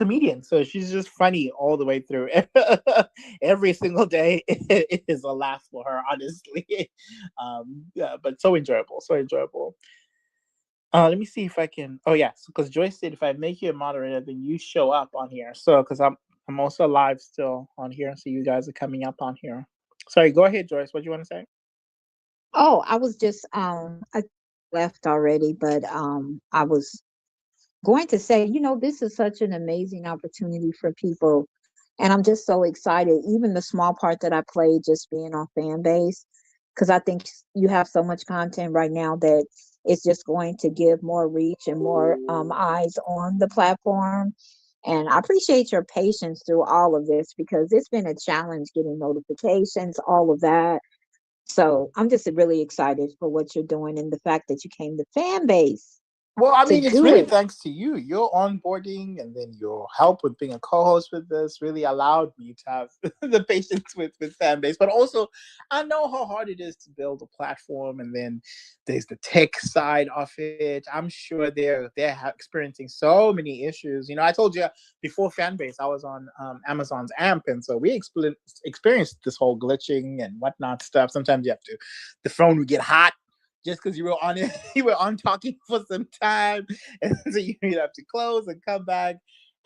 comedian, so she's just funny all the way through. Every single day it is a laugh for her, honestly. Yeah, but so enjoyable, so enjoyable. Let me see if I can. Oh yes, because Joyce said if I make you a moderator, then you show up on here. So because I'm also live still on here, so you guys are coming up on here. Sorry, go ahead, Joyce. What do you want to say? Oh, I was just I left already, but I was going to say, this is such an amazing opportunity for people. And I'm just so excited, even the small part that I played just being on Fanbase, because I think you have so much content right now that it's just going to give more reach and more eyes on the platform. And I appreciate your patience through all of this because it's been a challenge getting notifications, all of that. So I'm just really excited for what you're doing and the fact that you came to Fanbase Well, I to mean, it's do really it. thanks to you. Your onboarding and then your help with being a co-host with this really allowed me to have the patience with Fanbase. But also, I know how hard it is to build a platform, and then there's the tech side of it. I'm sure they're experiencing so many issues. I told you before Fanbase, I was on Amazon's AMP, and so we experienced this whole glitching and whatnot stuff. Sometimes you have to, the phone would get hot just because you were on it, you were on talking for some time, and so you have to close and come back.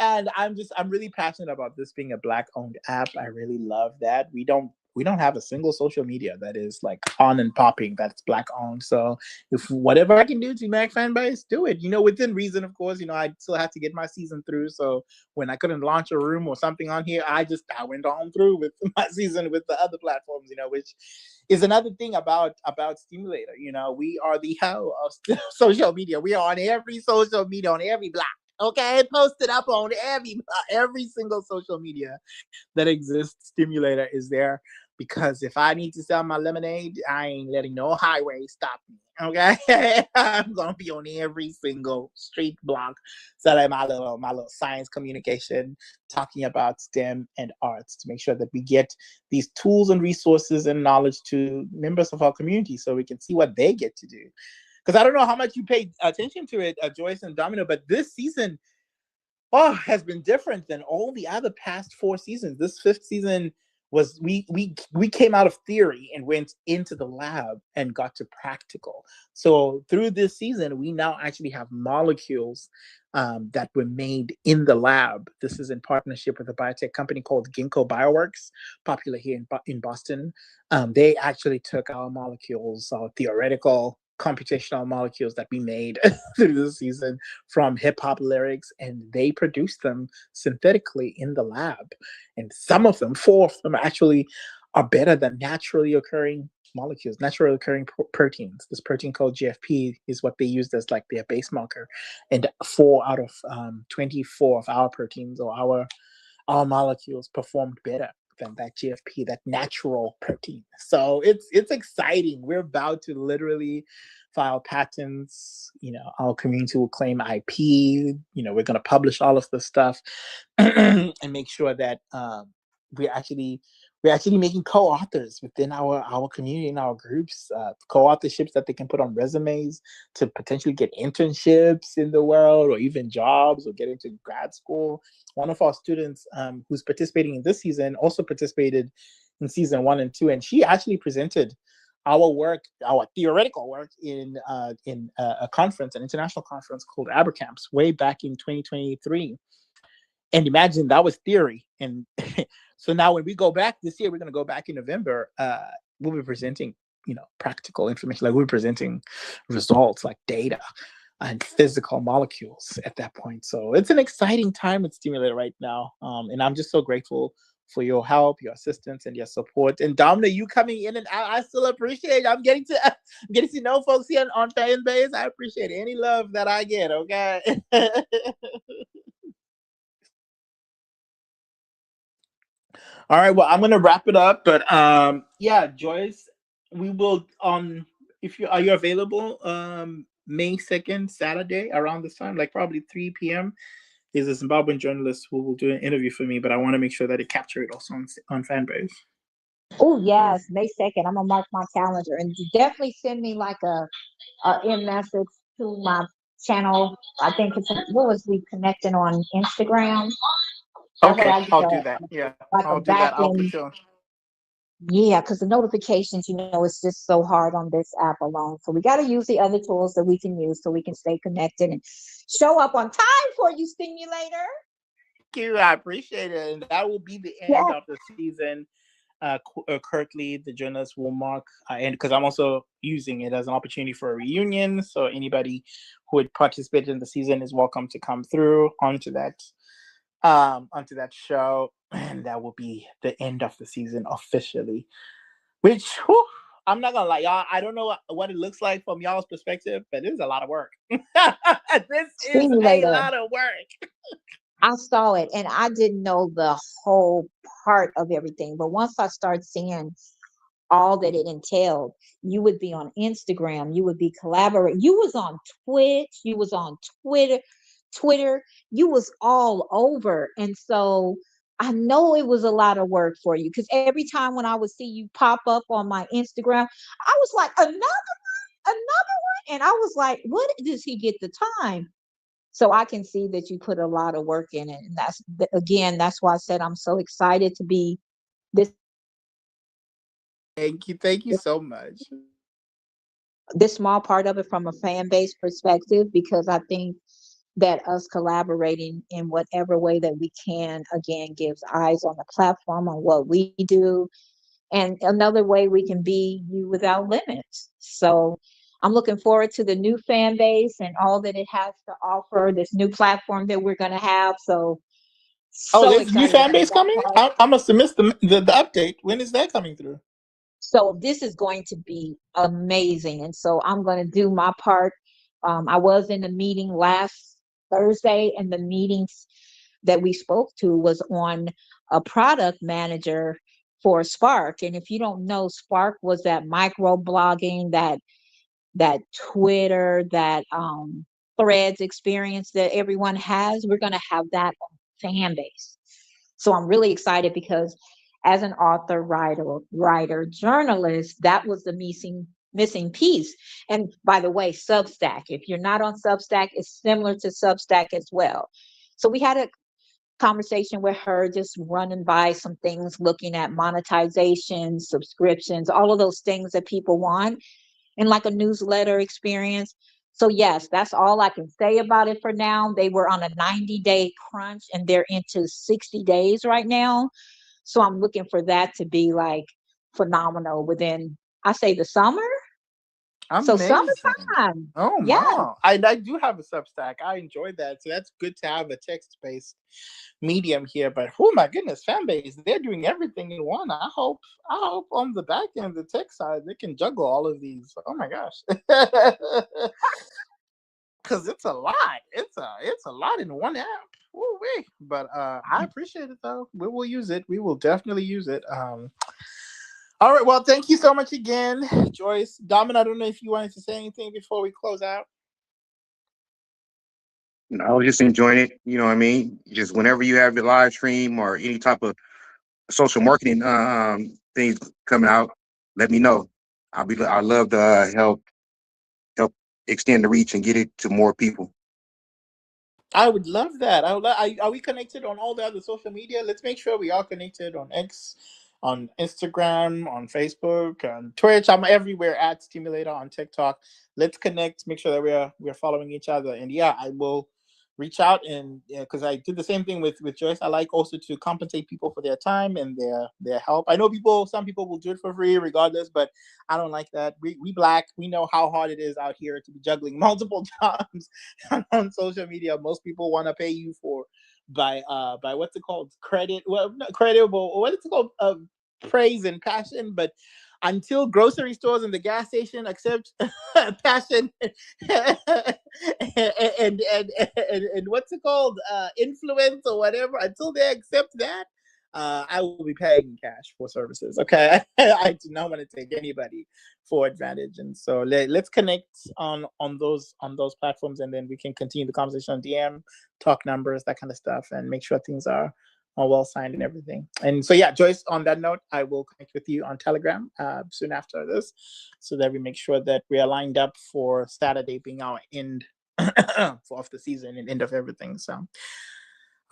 And I'm really passionate about this being a black owned app. I really love that we don't have a single social media that is like on and popping that's black owned. So if whatever I can do to make fan base, do it. Within reason, of course. I still had to get my season through. So when I couldn't launch a room or something on here, I went on through with my season with the other platforms. Which is another thing about Stimulator. We are the hell of social media. We are on every social media, on every block. Okay, posted up on every single social media that exists. Stimulator is there because if I need to sell my lemonade, I ain't letting no highway stop me. Okay, I'm gonna be on every single street block selling my little science communication, talking about STEM and arts to make sure that we get these tools and resources and knowledge to members of our community so we can see what they get to do. Because I don't know how much you paid attention to it, Joyce and Domino, but this season, has been different than all the other past four seasons. This fifth season was we came out of theory and went into the lab and got to practical. So through this season, we now actually have molecules that were made in the lab. This is in partnership with a biotech company called Ginkgo Bioworks, popular here in Boston. They actually took our molecules, our theoretical computational molecules that we made through the season from hip hop lyrics, and they produced them synthetically in the lab. And some of them, four of them actually, are better than naturally occurring molecules, naturally occurring proteins. This protein called GFP is what they used as like their base marker, and 4 out of 24 of our proteins or our molecules performed better than that GFP, that natural protein. So it's exciting. We're about to literally file patents. Our community will claim IP. We're going to publish all of this stuff and make sure that we're actually we're actually making co-authors within our community and our groups, co-authorships that they can put on resumes to potentially get internships in the world or even jobs or get into grad school. One of our students who's participating in this season also participated in season 1 and 2, and she actually presented our work, our theoretical work, in a conference, an international conference called Abercamps, way back in 2023. And imagine that was theory. And so now when we go back this year, we're going to go back in November. We'll be presenting, practical information. Like we're presenting results, like data and physical molecules at that point. So it's an exciting time at Stimulator right now. And I'm just so grateful for your help, your assistance, and your support. And Domina, you coming in and out, I still appreciate it. I'm getting to know folks here on Fanbase. I appreciate any love that I get. Okay. All right, well, I'm gonna wrap it up, but yeah, Joyce, we will if you are you available May 2nd, Saturday around this time, like probably 3 p.m. There's a Zimbabwean journalist who will do an interview for me, but I want to make sure that it capture it also on Fanbase. Oh yes, May 2nd. I'm gonna mark my calendar and definitely send me like a in message to my channel. I think it's what was we connecting on Instagram. That way Okay, I get I'll do that. Yeah, like a I'll do back that. I'll put end. you on. Yeah, because the notifications, it's just so hard on this app alone. So we got to use the other tools that we can use so we can stay connected and show up on time for you, stimulator. Thank you. I appreciate it. And that will be the end Yeah. of the season. Currently, the journalists will mark, and because I'm also using it as an opportunity for a reunion. So anybody who had participated in the season is welcome to come through onto that show, and that will be the end of the season officially. Which, whew, I'm not gonna lie, y'all. I don't know what it looks like from y'all's perspective, but this is a lot of work. This is a Stimulator. lot of work. I saw it and I didn't know the whole part of everything. But once I started seeing all that it entailed, you would be on Instagram, you would be collaborating, you was on Twitch, you was on Twitter, you was all over. And so I know it was a lot of work for you because every time when I would see you pop up on my Instagram, I was like, another one. And I was like, what does he get the time? So I can see that you put a lot of work in it. And that's, again, that's why I said I'm so excited to be this Thank you. Thank you so much. this small part of it from a fan base perspective, because I think that us collaborating in whatever way that we can, again, gives eyes on the platform on what we do. And another way we can be you without limits. So I'm looking forward to the new fan base and all that it has to offer, this new platform that we're going to have. So, Oh, so there's a new excited fan about base that coming. part. I must have missed the update. When is that coming through? So this is going to be amazing. And so I'm going to do my part. I was in a meeting last Thursday, and the meetings that we spoke to was on a product manager for Spark. And if you don't know, Spark was that micro blogging, that Twitter, that threads experience that everyone has. We're going to have that on fan base. So I'm really excited because as an author, writer, journalist, that was the missing piece. And by the way, Substack, if you're not on Substack, it's similar to Substack as well. So we had a conversation with her, just running by some things, looking at monetization, subscriptions, all of those things that people want in like a newsletter experience. So yes, that's all I can say about it for now. They were on a 90-day crunch and they're into 60 days right now. So I'm looking for that to be like phenomenal within, I say, the summer. So Amazing. summertime. Oh Yeah. my! I do have a Substack. I enjoyed that, so that's good to have a text based medium here. But oh my goodness, Fanbase, they're doing everything in one. I hope on the back end, the tech side, they can juggle all of these. Oh my gosh, because it's a lot. It's a lot in one app. Woo-wee. But I appreciate it though. We will use it. We will definitely use it. All right. Well, thank you so much again, Joyce. Domin, I don't know if you wanted to say anything before we close out. I was just enjoying it. You know what I mean? Just whenever you have your live stream or any type of social marketing things coming out, let me know. I love to help extend the reach and get it to more people. I would love that. Are we connected on all the other social media? Let's make sure we are connected on X, on Instagram, on Facebook, on Twitch. I'm everywhere at Stimulator on TikTok. Let's connect. Make sure that we're following each other. And yeah, I will reach out and because I did the same thing with Joyce. I like also to compensate people for their time and their help. I know some people will do it for free regardless, but I don't like that. We black, we know how hard it is out here to be juggling multiple jobs on social media. Most people want to pay you for by what's it called, credit, well, not credit, but what is it called, praise and passion. But until grocery stores and the gas station accept passion and, and what's it called, influence or whatever, until they accept that, I will be paying cash for services. Okay, I do not want to take anybody for advantage, and so let's connect on those platforms, and then we can continue the conversation on DM, talk numbers, that kind of stuff, and make sure things are well signed and everything. And so yeah, Joyce, on that note, I will connect with you on Telegram soon after this, so that we make sure that we are lined up for Saturday being our end off the season and end of everything. So,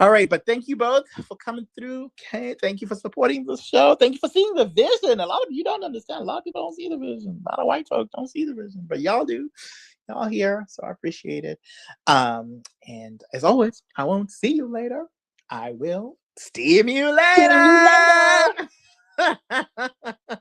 all right, but thank you both for coming through. Okay, thank you for supporting the show. Thank you for seeing the vision. A lot of you don't understand. A lot of people don't see the vision. A lot of white folks don't see the vision, but y'all do. Y'all here, so I appreciate it. And as always, I won't see you later. I will steam you See you later. later.